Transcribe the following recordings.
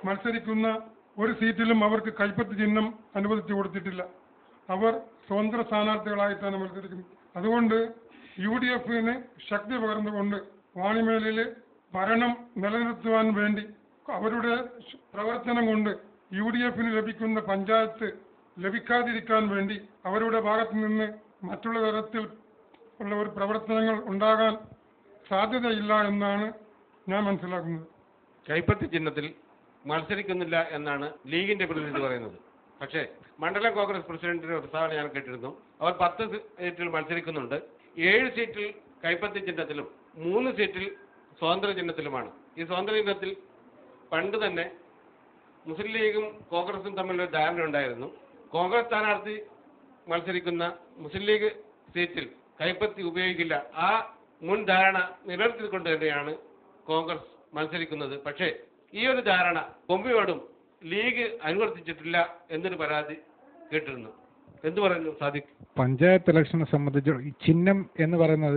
മത്സരിക്കുന്ന ഒരു സീറ്റിലും അവർക്ക് കൈപ്പത്തി ചിഹ്നം അനുവദിച്ചു കൊടുത്തിട്ടില്ല. അവർ സ്വതന്ത്ര സ്ഥാനാർത്ഥികളായിട്ടാണ് മത്സരിക്കുന്നത്. അതുകൊണ്ട് UDF ശക്തി പകർന്നുകൊണ്ട് വാണിമേലിൽ ഭരണം നിലനിർത്തുവാൻ വേണ്ടി അവരുടെ പ്രവർത്തനം കൊണ്ട് UDF ലഭിക്കുന്ന പഞ്ചായത്ത് ലഭിക്കാതിരിക്കാൻ വേണ്ടി അവരുടെ ഭാഗത്തു നിന്ന് മറ്റുള്ള തരത്തിൽ ഉള്ള ഒരു പ്രവർത്തനങ്ങൾ ഉണ്ടാകാൻ സാധ്യതയില്ല എന്നാണ് ഞാൻ മനസ്സിലാക്കുന്നത്. കൈപ്പത്തി ചിഹ്നത്തിൽ മത്സരിക്കുന്നില്ല എന്നാണ് ലീഗിന്റെ പ്രതിനിധി പറയുന്നത്. പക്ഷേ മണ്ഡലം കോൺഗ്രസ് പ്രസിഡന്റിന്റെ പ്രസ്താവന ഞാൻ കേട്ടിരുന്നു. അവർ 10 സീറ്റിൽ മത്സരിക്കുന്നുണ്ട്. 7 സീറ്റിൽ കൈപ്പത്തി ചിഹ്നത്തിലും 3 സീറ്റിൽ സ്വതന്ത്ര ചിഹ്നത്തിലുമാണ്. ഈ സ്വതന്ത്ര ചിഹ്നത്തിൽ പണ്ട് തന്നെ മുസ്ലിം ലീഗും കോൺഗ്രസും തമ്മിലൊരു ധാരണ ഉണ്ടായിരുന്നു. കോൺഗ്രസ് സ്ഥാനാർത്ഥി മത്സരിക്കുന്ന മുസ്ലിം ലീഗ് സീറ്റിൽ കൈപ്പത്തി ഉപയോഗിക്കില്ല. ആ മുൻ ധാരണ നിലനിർത്തിക്കൊണ്ട് തന്നെയാണ് കോൺഗ്രസ് മത്സരിക്കുന്നത്. പക്ഷേ ഈ ഒരു ധാരണ കൊമ്പിയോടും ലീഗ് അനുവർത്തിച്ചിട്ടില്ല എന്നൊരു പരാതി കേട്ടിരുന്നു. എന്തു പറയുന്നു സാദിഖ്? പഞ്ചായത്ത് ഇലക്ഷനെ സംബന്ധിച്ച് ഈ ചിഹ്നം എന്ന് പറയുന്നത്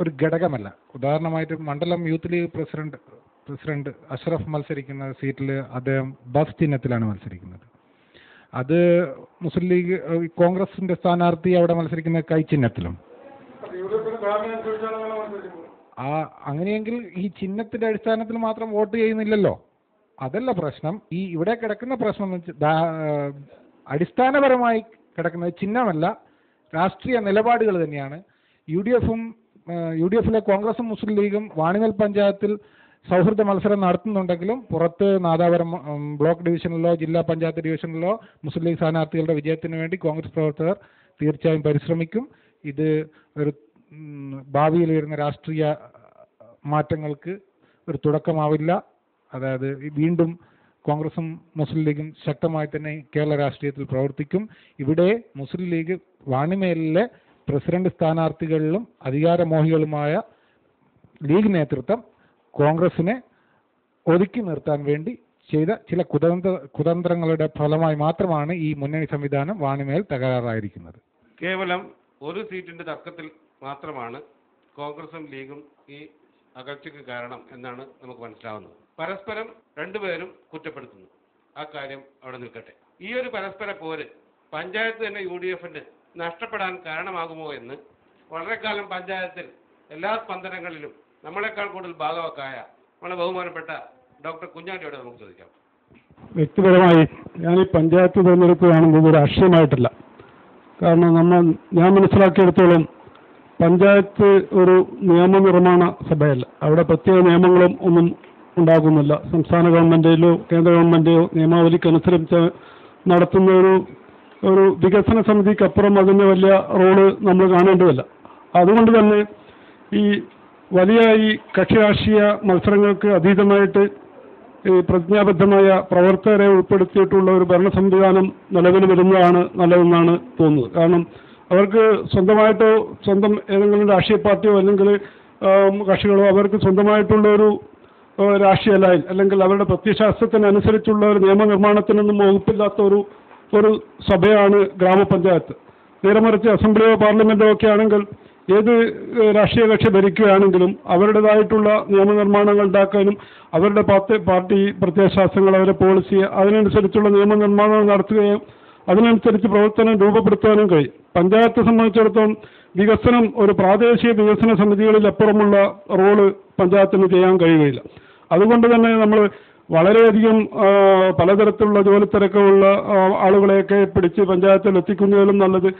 ഒരു ഘടകമല്ല. ഉദാഹരണമായിട്ട് മണ്ഡലം യൂത്ത് ലീഗ് പ്രസിഡന്റ് അഷ്റഫ് മത്സരിക്കുന്ന സീറ്റിൽ അദ്ദേഹം ബസ് ചിഹ്നത്തിലാണ് മത്സരിക്കുന്നത്. അത് മുസ്ലിം ലീഗ് കോൺഗ്രസിന്റെ സ്ഥാനാർത്ഥി അവിടെ മത്സരിക്കുന്ന കൈ ചിഹ്നത്തിലും. അങ്ങനെയെങ്കിൽ ഈ ചിഹ്നത്തിന്റെ അടിസ്ഥാനത്തിൽ മാത്രം വോട്ട് ചെയ്യുന്നില്ലല്ലോ. അതല്ല പ്രശ്നം. ഈ ഇവിടെ കിടക്കുന്ന പ്രശ്നം എന്ന് വെച്ചാൽ അടിസ്ഥാനപരമായി കിടക്കുന്നത് ചിഹ്നമല്ല, രാഷ്ട്രീയ നിലപാടുകൾ തന്നെയാണ്. UDF കോൺഗ്രസും മുസ്ലിം ലീഗും വാണിമേൽ പഞ്ചായത്തിൽ സൗഹൃദ മത്സരം നടത്തുന്നുണ്ടെങ്കിലും പുറത്ത് നാദാപുരം ബ്ലോക്ക് ഡിവിഷനിലോ ജില്ലാ പഞ്ചായത്ത് ഡിവിഷനിലോ മുസ്ലിം ലീഗ് സ്ഥാനാർത്ഥികളുടെ വിജയത്തിന് വേണ്ടി കോൺഗ്രസ് പ്രവർത്തകർ തീർച്ചയായും പരിശ്രമിക്കും. ഇത് ഒരു ഭാവിയിൽ വരുന്ന രാഷ്ട്രീയ മാറ്റങ്ങൾക്ക് ഒരു തുടക്കമാവില്ല. അതായത് വീണ്ടും കോൺഗ്രസും മുസ്ലിം ലീഗും ശക്തമായി തന്നെ കേരള രാഷ്ട്രീയത്തിൽ പ്രവർത്തിക്കും. ഇവിടെ മുസ്ലിം ലീഗ് വാണിമേലിലെ പ്രസിഡന്റ് സ്ഥാനാർത്ഥികളിലും അധികാരമോഹികളുമായ ലീഗ് നേതൃത്വം കോൺഗ്രസിനെ ഒതുക്കി നിർത്താൻ വേണ്ടി ചെയ്ത ചില കുതന്ത്രങ്ങളുടെ ഫലമായി മാത്രമാണ് ഈ മുന്നണി സംവിധാനം വാണിമേൽ തകരാറായിരിക്കുന്നത്. കേവലം ഒരു സീറ്റിന്റെ തർക്കത്തിൽ മാത്രമാണ് കോൺഗ്രസും ലീഗും ഈ അകൽച്ചയ്ക്ക് കാരണം എന്നാണ് നമുക്ക് മനസ്സിലാവുന്നത്. പരസ്പരം രണ്ടുപേരും കുറ്റപ്പെടുത്തുന്നു. ആ കാര്യം അവിടെ നിൽക്കട്ടെ. ഈ ഒരു പരസ്പര പോര് പഞ്ചായത്ത് തന്നെ UDF നഷ്ടപ്പെടാൻ കാരണമാകുമോ എന്ന് വളരെ കാലം പഞ്ചായത്തിൽ എല്ലാ സ്പന്ദനങ്ങളിലും നമ്മളെക്കാൾ കൂടുതൽ ഭാഗവാക്കായ വളരെ ബഹുമാനപ്പെട്ട ഡോക്ടർ കുഞ്ഞാലിയോട് നമുക്ക് ചോദിക്കാം. വ്യക്തിപരമായി ഞാൻ ഈ പഞ്ചായത്ത് തിരഞ്ഞെടുപ്പ് കാണുന്നത് രാഷ്ട്രീയമായിട്ടല്ല. കാരണം ഞാൻ മനസ്സിലാക്കിയെടുത്തോളം പഞ്ചായത്ത് ഒരു നിയമനിർമ്മാണ സഭയല്ല. അവിടെ പ്രത്യേക നിയമങ്ങളും ഒന്നും ഉണ്ടാകുന്നില്ല. സംസ്ഥാന ഗവൺമെൻറ്റിലോ കേന്ദ്ര ഗവൺമെൻറ്റോ നിയമാവലിക്കനുസരിച്ച് നടത്തുന്ന ഒരു വികസന സമിതിക്കപ്പുറം അതിന് വലിയ റോള് നമ്മൾ കാണേണ്ടതില്ല. അതുകൊണ്ട് തന്നെ ഈ വലിയ ഈ കക്ഷി രാഷ്ട്രീയ മത്സരങ്ങൾക്ക് അതീതമായിട്ട് ഈ പ്രതിജ്ഞാബദ്ധമായ പ്രവർത്തകരെ ഉൾപ്പെടുത്തിയിട്ടുള്ള ഒരു ഭരണ സംവിധാനം നിലവിൽ വരുന്നതാണ് നല്ലതെന്നാണ് തോന്നുന്നത്. കാരണം അവർക്ക് സ്വന്തമായിട്ടോ സ്വന്തം ഏതെങ്കിലും രാഷ്ട്രീയ പാർട്ടിയോ അല്ലെങ്കിൽ കക്ഷികളോ അവർക്ക് സ്വന്തമായിട്ടുള്ള ഒരു രാഷ്ട്രീയ ലൈൻ അല്ലെങ്കിൽ അവരുടെ പ്രത്യയശാസ്ത്രത്തിനനുസരിച്ചുള്ള ഒരു നിയമനിർമ്മാണത്തിനൊന്നും വകുപ്പില്ലാത്ത ഒരു സഭയാണ് ഗ്രാമപഞ്ചായത്ത്. നേരെ മറിച്ച് അസംബ്ലിയോ പാർലമെൻറ്റോ ഒക്കെ ആണെങ്കിൽ ഏത് രാഷ്ട്രീയ കക്ഷി ഭരിക്കുകയാണെങ്കിലും അവരുടേതായിട്ടുള്ള നിയമനിർമ്മാണങ്ങൾ ഉണ്ടാക്കാനും അവരുടെ പാർട്ടി പ്രത്യയശാസ്ത്രങ്ങൾ അവരുടെ പോളിസി അതിനനുസരിച്ചുള്ള നിയമനിർമ്മാണങ്ങൾ നടത്തുകയും അതിനനുസരിച്ച് പ്രവർത്തനം രൂപപ്പെടുത്താനും കഴിയും. പഞ്ചായത്തെ സംബന്ധിച്ചിടത്തോളം വികസനം ഒരു പ്രാദേശിക വികസന സമിതികളിൽ അപ്പുറമുള്ള റോള് പഞ്ചായത്തിന് ചെയ്യാൻ കഴിയുകയില്ല. അതുകൊണ്ട് തന്നെ നമ്മൾ വളരെയധികം പലതരത്തിലുള്ള ജോലിത്തിരക്കുള്ള ആളുകളെയൊക്കെ പിടിച്ച് പഞ്ചായത്തിൽ എത്തിക്കുന്നതിലും നല്ലത്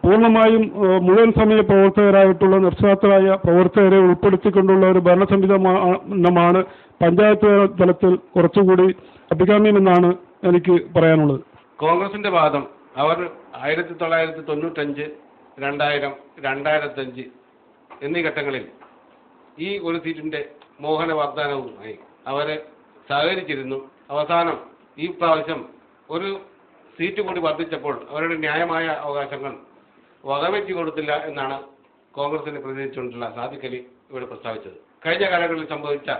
പൂർണ്ണമായും മുഴുവൻ സമയ പ്രവർത്തകരായിട്ടുള്ള നിസ്വാർത്ഥരായ പ്രവർത്തകരെ ഉൾപ്പെടുത്തിക്കൊണ്ടുള്ള ഒരു ഭരണ സംവിധാനമാണ് പഞ്ചായത്ത് തലത്തിൽ കുറച്ചുകൂടി അഭികാമ്യമെന്നാണ് എനിക്ക് പറയാനുള്ളത്. കോൺഗ്രസിന്റെ വാദം അവർ 1995, 2000, 2005 എന്നീ ഘട്ടങ്ങളിൽ ഈ ഒരു സീറ്റിന്റെ മോഹന വാഗ്ദാനവുമായി അവരെ സഹകരിച്ചിരുന്നു. അവസാനം ഈ പ്രാവശ്യം ഒരു സീറ്റ് കൂടി വർദ്ധിച്ചപ്പോൾ അവരുടെ ന്യായമായ അവകാശങ്ങൾ വകവെച്ചു കൊടുത്തില്ല എന്നാണ് കോൺഗ്രസിനെ പ്രതിനിധിച്ചുകൊണ്ടുള്ള സാദിഖ് അലി ഇവിടെ പ്രസ്താവിച്ചത്. കഴിഞ്ഞ കാലങ്ങളിൽ സംഭവിച്ച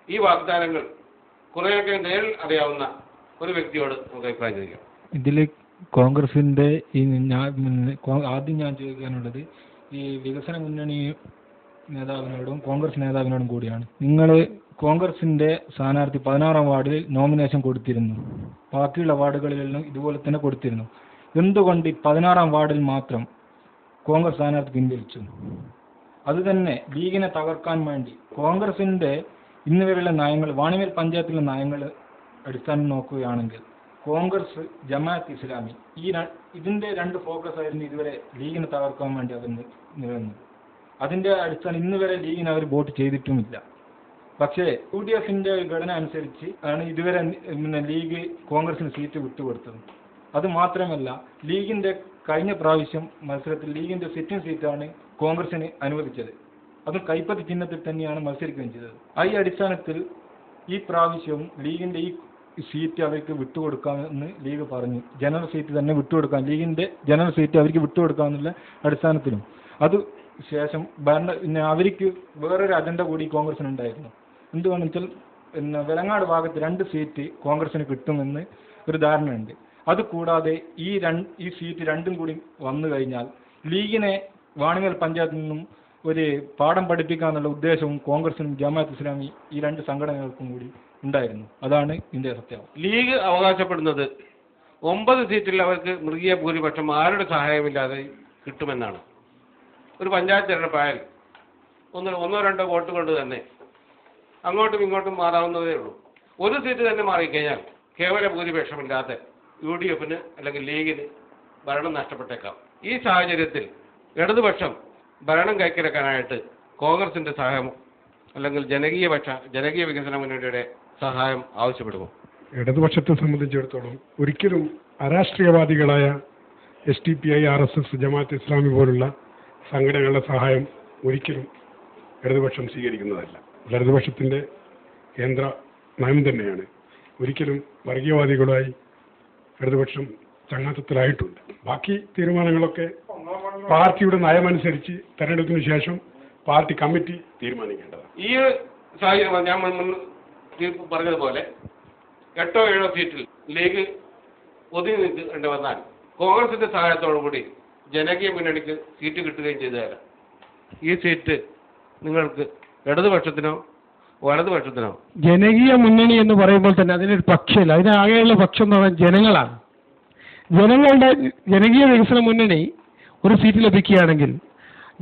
ഈ വാഗ്ദാനങ്ങൾ കുറേയൊക്കെ നേരിൽ അറിയാവുന്ന ഒരു വ്യക്തിയോട് നമുക്ക് അഭിപ്രായം ചോദിക്കാം. ഇതിൽ കോൺഗ്രസിന്റെ ആദ്യം ഞാൻ ചോദിക്കാനുള്ളത് ഈ വികസന മുന്നണി നേതാവിനോടും കോൺഗ്രസ് നേതാവിനോടും കൂടിയാണ്. നിങ്ങൾ കോൺഗ്രസിന്റെ സ്ഥാനാർത്ഥി 16-ാം വാർഡിൽ നോമിനേഷൻ കൊടുത്തിരുന്നു. ബാക്കിയുള്ള വാർഡുകളിലെല്ലാം ഇതുപോലെ തന്നെ കൊടുത്തിരുന്നു. എന്തുകൊണ്ട് 16-ാം വാർഡിൽ മാത്രം കോൺഗ്രസ് സ്ഥാനാർത്ഥി പിൻവലിച്ചു? അതുതന്നെ ലീഗിനെ തകർക്കാൻ വേണ്ടി കോൺഗ്രസിന്റെ ഇന്ന് വരെയുള്ള നയങ്ങൾ, വാണിമേൽ പഞ്ചായത്തിലെ നയങ്ങൾ അടിസ്ഥാനം നോക്കുകയാണെങ്കിൽ കോൺഗ്രസ്, ജമാഅത്ത് ഇസ്ലാമി ഇതിന്റെ രണ്ട് ഫോക്കസ് ആയിരുന്നു ഇതുവരെ ലീഗിനെ തകർക്കാൻ വേണ്ടി അവർ നിലനിന്നത്. അതിന്റെ അടിസ്ഥാനം ഇന്ന് വരെ ലീഗിന് അവർ വോട്ട് ചെയ്തിട്ടുമില്ല. പക്ഷേ UDFന്റെ ഘടന അനുസരിച്ച് ആണ് ഇതുവരെ ലീഗ് കോൺഗ്രസിന് സീറ്റ് വിട്ടുകൊടുത്തത്. അത് മാത്രമല്ല, ലീഗിന്റെ കഴിഞ്ഞ പ്രാവശ്യം മത്സരത്തിൽ ലീഗിന്റെ സിറ്റിംഗ് സീറ്റാണ് കോൺഗ്രസിന് അനുവദിച്ചത്. അതും കൈപ്പത്തി ചിഹ്നത്തിൽ തന്നെയാണ് മത്സരിക്കുകയും ചെയ്തത്. ഈ അടിസ്ഥാനത്തിൽ ഈ പ്രാവശ്യവും ലീഗിന്റെ ഈ സീറ്റ് അവർക്ക് വിട്ടുകൊടുക്കാമെന്ന് ലീഗ് പറഞ്ഞു. ജനറൽ സീറ്റ് തന്നെ വിട്ടുകൊടുക്കാം, ലീഗിന്റെ ജനറൽ സീറ്റ് അവർക്ക് വിട്ടുകൊടുക്കാമെന്നുള്ള അടിസ്ഥാനത്തിലും അത് ശേഷം അവർക്ക് വേറൊരു അജണ്ട കൂടി കോൺഗ്രസിനുണ്ടായിരുന്നു. എന്തുകൊണ്ടെന്ന് വെച്ചാൽ വെലങ്ങാട് ഭാഗത്ത് 2 സീറ്റ് കോൺഗ്രസിന് കിട്ടുമെന്ന് ഒരു ധാരണയുണ്ട്. അതുകൂടാതെ ഈ സീറ്റ് രണ്ടും കൂടി വന്നു കഴിഞ്ഞാൽ ലീഗിനെ വാണിമേൽ പഞ്ചായത്തിൽ നിന്നും ഒരു പാഠം പഠിപ്പിക്കാനുള്ള ഉദ്ദേശവും കോൺഗ്രസിനും ജമാഅത്ത് ഇസ്ലാമി ഈ 2 സംഘടനകൾക്കും കൂടി ഉണ്ടായിരുന്നു. അതാണ് ഇതിന്റെ സത്യം. ലീഗ് അവകാശപ്പെടുന്നത് 9 സീറ്റിൽ അവർക്ക് മൃഗീയ ഭൂരിപക്ഷം ആരുടെ സഹായമില്ലാതെ കിട്ടുമെന്നാണ്. ഒരു പഞ്ചായത്ത് തിരഞ്ഞെടുപ്പായാൽ 1-2 വോട്ട് കൊണ്ട് തന്നെ അങ്ങോട്ടും ഇങ്ങോട്ടും മാറാവുന്നതേ ഉള്ളൂ. ഒരു സീറ്റ് തന്നെ മാറിക്കഴിഞ്ഞാൽ കേവല ഭൂരിപക്ഷമില്ലാതെ UDFന് അല്ലെങ്കിൽ ലീഗിന് ഭരണം നഷ്ടപ്പെട്ടേക്കാം. ഈ സാഹചര്യത്തിൽ ഇടതുപക്ഷം ഭരണം കൈക്കലാക്കാനായിട്ട് കോൺഗ്രസിന്റെ സഹായം അല്ലെങ്കിൽ ജനകീയ വികസന മുന്നണിയുടെ സഹായം ആവശ്യപ്പെടുമോ? ഇടതുപക്ഷത്തെ സംബന്ധിച്ചിടത്തോളം ഒരിക്കലും അരാഷ്ട്രീയവാദികളായ SDPI, RSS, ജമാഅത്ത് ഇസ്ലാമി പോലുള്ള സംഘടനകളുടെ സഹായം ഒരിക്കലും ഇടതുപക്ഷം സ്വീകരിക്കുന്നതല്ല. ഇടതുപക്ഷത്തിൻ്റെ കേന്ദ്ര നയം തന്നെയാണ്. ഒരിക്കലും വർഗീയവാദികളുമായി ഇടതുപക്ഷം ചങ്ങാത്തത്തിലായിട്ടുണ്ട്. ബാക്കി തീരുമാനങ്ങളൊക്കെ പാർട്ടിയുടെ നയമനുസരിച്ച് തെരഞ്ഞെടുപ്പിന് ശേഷം പാർട്ടി കമ്മിറ്റി തീരുമാനിക്കേണ്ടതാണ്. ഈ സാഹചര്യം ഞാൻ പറഞ്ഞതുപോലെ 8-7 സീറ്റിൽ ലീഗ് ഒതുങ്ങി നിൽക്കേണ്ടി വന്നാൽ കോൺഗ്രസിന്റെ സഹായത്തോടുകൂടി ജനകീയ മുന്നണിക്ക് സീറ്റ് കിട്ടുകയും ചെയ്തു തരാം. ഈ സീറ്റ് നിങ്ങൾക്ക് ഇടതുപക്ഷത്തിനോ വലതുപക്ഷത്തിനോ? ജനകീയ മുന്നണി എന്ന് പറയുമ്പോൾ തന്നെ അതിനൊരു പക്ഷമില്ല. അതിനാകെയുള്ള പക്ഷം എന്ന് പറഞ്ഞാൽ ജനങ്ങളാണ്. ജനങ്ങളുടെ ജനകീയ വികസന മുന്നണി ഒരു സീറ്റ് ലഭിക്കുകയാണെങ്കിൽ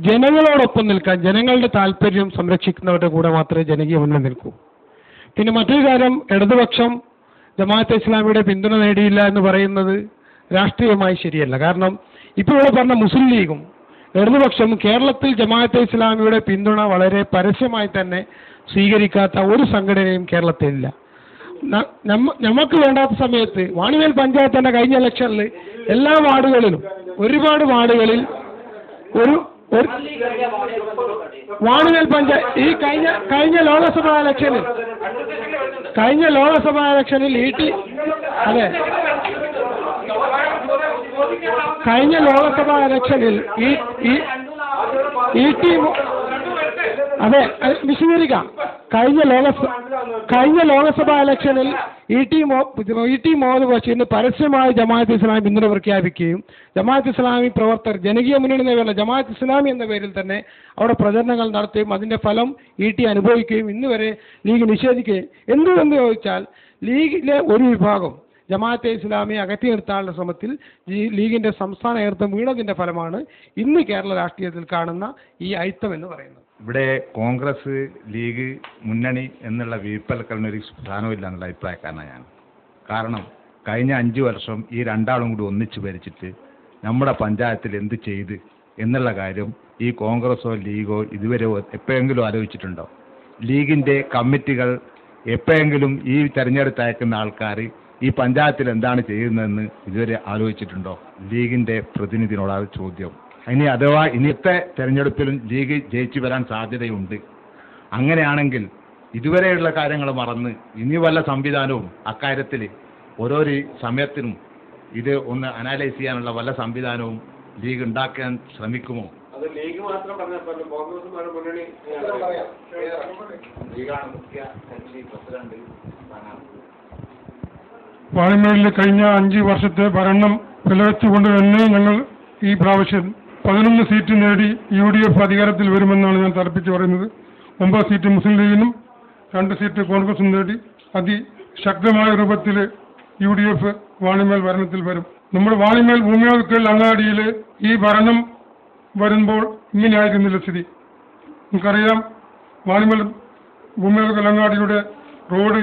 ജനങ്ങളോടൊപ്പം നിൽക്കാൻ, ജനങ്ങളുടെ താല്പര്യം സംരക്ഷിക്കുന്നവരുടെ കൂടെ മാത്രമേ ജനകീയ മുന്നണി നിൽക്കൂ. പിന്നെ മറ്റൊരു കാര്യം, ഇടതുപക്ഷം ജമാഅത്തെ ഇസ്ലാമിയുടെ പിന്തുണ നേടിയില്ല എന്ന് പറയുന്നത് രാഷ്ട്രീയമായി ശരിയല്ല. കാരണം ഇപ്പോൾ ഇവിടെ പറഞ്ഞ മുസ്ലിം ലീഗും ഇടതുപക്ഷം കേരളത്തിൽ ജമാഅത്തെ ഇസ്ലാമിയുടെ പിന്തുണ വളരെ പരസ്യമായി തന്നെ സ്വീകരിക്കാത്ത ഒരു സംഘടനയും കേരളത്തിലില്ല. നമുക്ക് വേണ്ടാത്ത സമയത്ത് വാണിമേൽ പഞ്ചായത്തിന്റെ കഴിഞ്ഞ ഇലക്ഷനിൽ എല്ലാ വാർഡുകളിലും ഒരുപാട് വാർഡുകളിൽ വാണിമേൽ പഞ്ചായത്ത് ഈ കഴിഞ്ഞ ലോകസഭാ ഇലക്ഷനിൽ കഴിഞ്ഞ ലോകസഭാ ഇലക്ഷനിൽ വിശദീകരിക്കാം. കഴിഞ്ഞ ലോകസഭാ ഇലക്ഷനിൽ ഇ.ടി. മുഹമ്മദ് ബഷീറിന് പരസ്യമായി ജമാഅത്ത് ഇസ്ലാമി പിന്തുണ പ്രഖ്യാപിക്കുകയും ജമാഅത്ത് ഇസ്ലാമി പ്രവർത്തകർ ജനകീയ മുന്നണി നേതാക്കൾ ജമാഅത്ത് ഇസ്ലാമി എന്ന പേരിൽ തന്നെ അവിടെ പ്രചരണങ്ങൾ നടത്തുകയും അതിന്റെ ഫലം ഇ.ടി. അനുഭവിക്കുകയും ഇന്ന് വരെ ലീഗ് നിഷേധിക്കുകയും. എന്തുവെന്ന് ചോദിച്ചാൽ ലീഗിലെ ഒരു വിഭാഗം ജമാഅത്തെ ഇസ്ലാമി അകറ്റി നിർത്താനുള്ള ശ്രമത്തിൽ ലീഗിന്റെ സംസ്ഥാന നേതൃത്വം വീണതിന്റെ ഫലമാണ് ഇന്ന് കേരള രാഷ്ട്രീയത്തിൽ കാണുന്ന ഈ അയിത്തം എന്ന് പറയുന്നത്. ഇവിടെ കോൺഗ്രസ് ലീഗ് മുന്നണി എന്നുള്ള വീഴ്പ്പൽക്കലിനൊരു സ്ഥാനമില്ല എന്നുള്ള അഭിപ്രായക്കാരനാണ് ഞാൻ. കാരണം കഴിഞ്ഞ 5 വർഷം ഈ രണ്ടാളും കൂടി ഒന്നിച്ച് ഭരിച്ചിട്ട് നമ്മുടെ പഞ്ചായത്തിൽ എന്ത് ചെയ്ത് എന്നുള്ള കാര്യം ഈ കോൺഗ്രസോ ലീഗോ ഇതുവരെ എപ്പോഴെങ്കിലും ആലോചിച്ചിട്ടുണ്ടോ? ലീഗിൻ്റെ കമ്മിറ്റികൾ എപ്പോഴെങ്കിലും ഈ തെരഞ്ഞെടുത്ത് അയക്കുന്ന ആൾക്കാർ ഈ പഞ്ചായത്തിൽ എന്താണ് ചെയ്യുന്നതെന്ന് ഇതുവരെ ആലോചിച്ചിട്ടുണ്ടോ? ലീഗിൻ്റെ പ്രതിനിധിയോടാണ് ചോദ്യം. ഇനി അഥവാ ഇനിയത്തെ തെരഞ്ഞെടുപ്പിലും ലീഗ് ജയിച്ചു വരാൻ സാധ്യതയുണ്ട്. അങ്ങനെയാണെങ്കിൽ ഇതുവരെയുള്ള കാര്യങ്ങൾ മറന്ന് ഇനി വല്ല സംവിധാനവും അക്കാര്യത്തിൽ ഓരോരോ സമയത്തിനും ഇത് ഒന്ന് അനലൈസ് ചെയ്യാനുള്ള വല്ല സംവിധാനവും ലീഗ് ഉണ്ടാക്കാൻ ശ്രമിക്കുമോ? അത് ലീഗ് മാത്രം പറഞ്ഞപ്പോൾ കോൺഗ്രസ് മുന്നണി വാണിമേലിൽ കഴിഞ്ഞ 5 വർഷത്തെ ഭരണം പിഴച്ചുകൊണ്ട് തന്നെ ഞങ്ങൾ ഈ പ്രാവശ്യം 11 സീറ്റ് നേടി UDF അധികാരത്തിൽ വരുമെന്നാണ് ഞാൻ തർപ്പിച്ച് പറയുന്നത്. 9 സീറ്റ് മുസ്ലിം ലീഗിനും 2 സീറ്റ് കോൺഗ്രസും നേടി അതിശക്തമായ രൂപത്തിൽ UDF വാണിമേൽ ഭരണത്തിൽ വരും. നമ്മുടെ വാണിമേൽ ഭൂമിയാക്കൽ അങ്ങാടിയിൽ ഈ ഭരണം വരുമ്പോൾ ഇങ്ങനെയായിരുന്നില്ല സ്ഥിതി. നമുക്കറിയാം, വാണിമേൽ ഭൂമിയാക്കൽ അങ്ങാടിയുടെ റോഡ്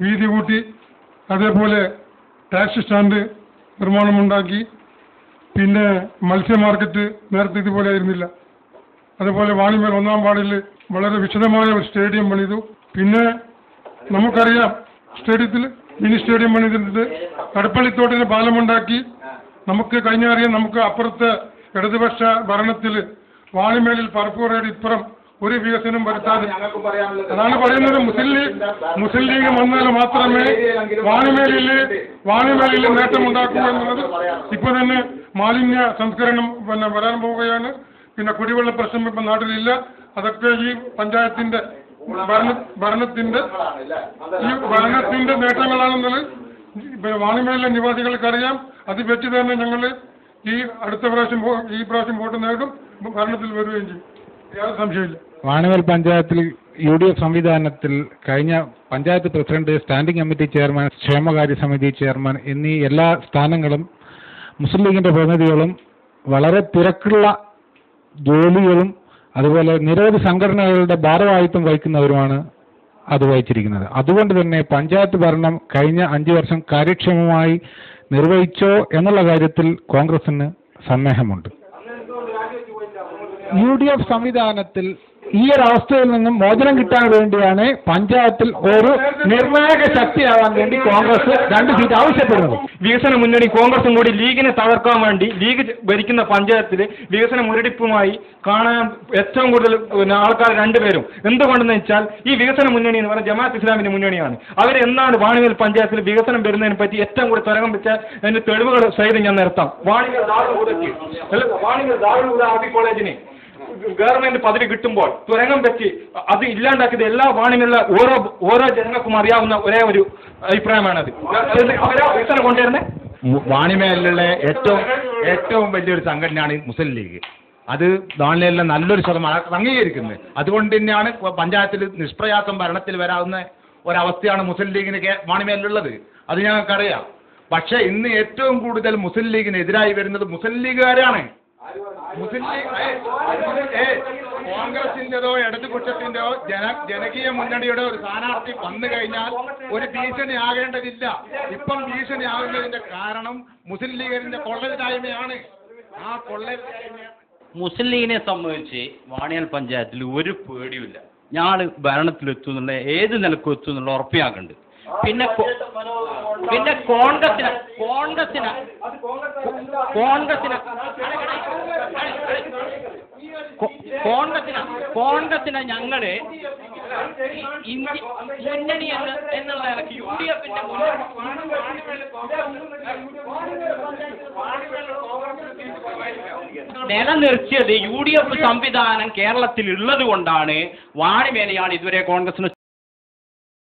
വീതി കൂട്ടി, അതേപോലെ ടാക്സി സ്റ്റാൻഡ് നിർമ്മാണമുണ്ടാക്കി, പിന്നെ മത്സ്യ മാർക്കറ്റ് നേരത്തെ ഇതുപോലെ ആയിരുന്നില്ല. അതുപോലെ വാണിമേൽ 1-ാം വാർഡിൽ വളരെ വിശദമായ ഒരു സ്റ്റേഡിയം പണിതു. പിന്നെ നമുക്കറിയാം, സ്റ്റേഡിയത്തിൽ മിനി സ്റ്റേഡിയം പണിതിട്ട് കടപ്പള്ളിത്തോട്ടിന് പാലമുണ്ടാക്കി. നമുക്ക് കഴിഞ്ഞറിയാം, നമുക്ക് അപ്പുറത്തെ ഇടതുപക്ഷ ഭരണത്തിൽ വാണിമേലിൽ പറപ്പൂറയുടെ ഇപ്പുറം ഒരു വികസനം വരുത്താതെ, അതാണ് പറയുന്നത്, മുസ്ലിം ലീഗ് വന്നാൽ മാത്രമേ വാണിമേലിൽ നേട്ടമുണ്ടാക്കൂ എന്നുള്ളത്. ഇപ്പൊ തന്നെ മാലിന്യ സംസ്കരണം വരാൻ പോവുകയാണ്. പിന്നെ കുടിവെള്ള പ്രശ്നം ഇപ്പം നാട്ടിലില്ല. അതൊക്കെ ഈ പഞ്ചായത്തിന്റെ ഭരണത്തിന്റെ നേട്ടങ്ങളാണെന്നത് വാണിമേലിലെ നിവാസികൾക്കറിയാം. അത് വെച്ച് തന്നെ ഞങ്ങൾ ഈ പ്രാവശ്യം വോട്ട് നേടും, ഭരണത്തിൽ വരികയും ചെയ്യും. യാതൊരു സംശയമില്ല. വാണിമേൽ പഞ്ചായത്തിൽ UDF സംവിധാനത്തിൽ കഴിഞ്ഞ panchayat president, standing committee chairman, ക്ഷേമകാര്യ സമിതി ചെയർമാൻ എന്നീ എല്ലാ സ്ഥാനങ്ങളും മുസ്ലിം ലീഗിന്റെ പ്രതിനിധികളും വളരെ തിരക്കുള്ള ജോലികളും അതുപോലെ നിരവധി സംഘടനകളുടെ ഭാരവാഹിത്വം വഹിക്കുന്നവരുമാണ് അത് വഹിച്ചിരിക്കുന്നത്. അതുകൊണ്ട് തന്നെ പഞ്ചായത്ത് ഭരണം കഴിഞ്ഞ 5 വർഷം കാര്യക്ഷമമായി നിർവഹിച്ചോ എന്നുള്ള കാര്യത്തിൽ കോൺഗ്രസിന് സന്ദേഹമുണ്ട്. UDF സംവിധാനത്തിൽ ഈ ഒരു അവസ്ഥയിൽ നിന്നും മോചനം കിട്ടാൻ വേണ്ടിയാണ് പഞ്ചായത്തിൽ ഒരു നിർണായക ശക്തിയാവാൻ വേണ്ടി കോൺഗ്രസ് 2 സീറ്റ് ആവശ്യപ്പെടുന്നത്. വികസന മുന്നണി കോൺഗ്രസും കൂടി ലീഗിനെ തകർക്കാൻ വേണ്ടി ലീഗ് ഭരിക്കുന്ന പഞ്ചായത്തിൽ വികസന മുരടിപ്പുമായി കാണാൻ ഏറ്റവും കൂടുതൽ ആൾക്കാർ 2 പേരും. എന്തുകൊണ്ടെന്ന് വെച്ചാൽ ഈ വികസന മുന്നണി എന്ന് പറഞ്ഞാൽ ജമാഅത്ത് ഇസ്ലാമിന്റെ മുന്നണിയാണ്. അവരെന്നാണ് വാണിമേൽ പഞ്ചായത്തിൽ വികസനം വരുന്നതിനെ പറ്റി ഏറ്റവും കൂടുതൽ തുരങ്കം വെച്ചാൽ അതിന്റെ തെളിവുകൾ സഹിതം ഞാൻ നിർത്താം. വാണിമേൽ ദാറുൽ അറബി കോളേജിന് ഗവൺമെന്റ് പദവി കിട്ടുമ്പോൾ തുരങ്കം വെച്ച് അത് ഇല്ലാണ്ടാക്കിയത് എല്ലാ വാണിമേലുള്ള ഓരോ ജനങ്ങൾക്കും അറിയാവുന്ന ഒരേ ഒരു അഭിപ്രായമാണത്. വികസനം കൊണ്ടുവരുന്നത് വാണിമേലിലുള്ള ഏറ്റവും വലിയൊരു സംഘടനയാണ് മുസ്ലിം ലീഗ്. അത് വാണിമേലിലെ നല്ലൊരു ശതമാനം അംഗീകരിക്കുന്നത്. അതുകൊണ്ട് തന്നെയാണ് പഞ്ചായത്തിൽ നിഷ്പ്രയാസം ഭരണത്തിൽ വരാവുന്ന ഒരവസ്ഥയാണ് മുസ്ലിം ലീഗിന് വാണിമേലിലുള്ളത്. അത് ഞങ്ങൾക്കറിയാം. പക്ഷേ ഇന്ന് ഏറ്റവും കൂടുതൽ മുസ്ലിം ലീഗിനെതിരായി വരുന്നത് മുസ്ലിം ലീഗുകാരാണ്. മുസ്ലിം ലീഗ് കോൺഗ്രസിന്റെതോ ഇടതുപക്ഷത്തിന്റെയോ ജനകീയ മുന്നണിയുടെ ഒരു സ്ഥാനാർത്ഥി വന്നു കഴിഞ്ഞാൽ ഒരു ഭീഷണി ആകേണ്ടതില്ല. ഇപ്പം ഭീഷണി ആകുന്നതിന്റെ കാരണം മുസ്ലിം ലീഗിന്റെ കൊള്ളരുതായ്മയാണ്. ആ കൊള്ളരുതായ്മ മുസ്ലിം ലീഗിനെ സംബന്ധിച്ച് വാണിമേൽ പഞ്ചായത്തിൽ ഒരു പേടിയുമില്ല. ഞങ്ങൾ ഭരണത്തിലെത്തുന്നുള്ള ഏത് നിലക്കും എത്തുന്നുള്ള ഉറപ്പിയാക്കുന്നുണ്ട്. പിന്നെ കോൺഗ്രസിനെ ഞങ്ങള് മുന്നണി എന്നുള്ള UDFന്റെ നിലനിർത്തിയത് UDF സംവിധാനം കേരളത്തിൽ ഉള്ളത് കൊണ്ടാണ് വാണിമേലെയാണ് ഇതുവരെ കോൺഗ്രസിന്